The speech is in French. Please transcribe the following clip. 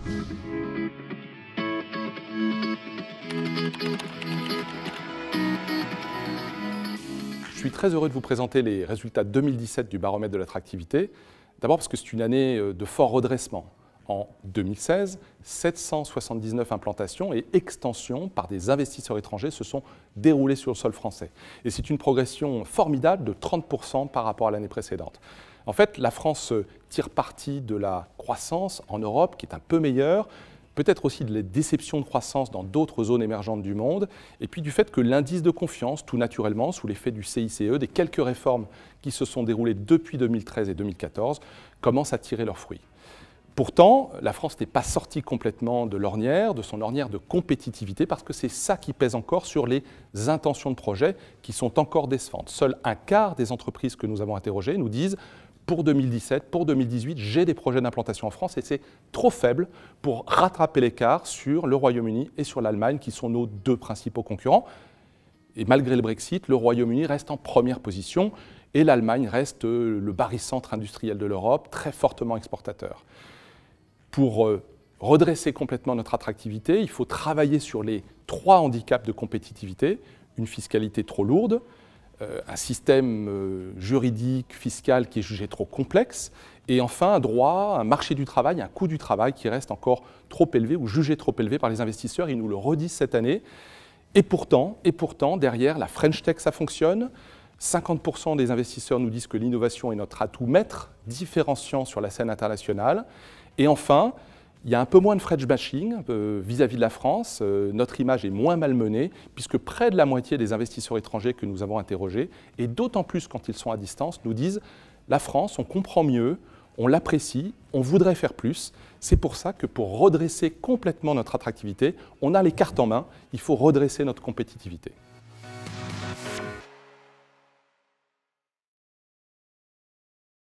Je suis très heureux de vous présenter les résultats 2017 du baromètre de l'attractivité. D'abord parce que c'est une année de fort redressement. En 2016, 779 implantations et extensions par des investisseurs étrangers se sont déroulées sur le sol français. Et c'est une progression formidable de 30% par rapport à l'année précédente. En fait, la France tire parti de la croissance en Europe, qui est un peu meilleure, peut-être aussi de la déception de croissance dans d'autres zones émergentes du monde, et puis du fait que l'indice de confiance, tout naturellement, sous l'effet du CICE, des quelques réformes qui se sont déroulées depuis 2013 et 2014, commence à tirer leurs fruits. Pourtant, la France n'est pas sortie complètement de son ornière de compétitivité, parce que c'est ça qui pèse encore sur les intentions de projet qui sont encore décevantes. Seul un quart des entreprises que nous avons interrogées nous disent pour 2017, pour 2018, j'ai des projets d'implantation en France et c'est trop faible pour rattraper l'écart sur le Royaume-Uni et sur l'Allemagne, qui sont nos deux principaux concurrents. Et malgré le Brexit, le Royaume-Uni reste en première position et l'Allemagne reste le barycentre industriel de l'Europe, très fortement exportateur. Pour redresser complètement notre attractivité, il faut travailler sur les 3 handicaps de compétitivité: une fiscalité trop lourde, un système juridique, fiscal qui est jugé trop complexe, et enfin un droit, un marché du travail, un coût du travail qui reste encore trop élevé ou jugé trop élevé par les investisseurs. Ils nous le redisent cette année. Et pourtant, derrière, la French Tech, ça fonctionne. 50% des investisseurs nous disent que l'innovation est notre atout maître, différenciant sur la scène internationale. Et enfin, il y a un peu moins de French bashing vis-à-vis de la France. Notre image est moins malmenée, puisque près de la moitié des investisseurs étrangers que nous avons interrogés, et d'autant plus quand ils sont à distance, nous disent « la France, on comprend mieux, on l'apprécie, on voudrait faire plus ». C'est pour ça que pour redresser complètement notre attractivité, on a les cartes en main, il faut redresser notre compétitivité.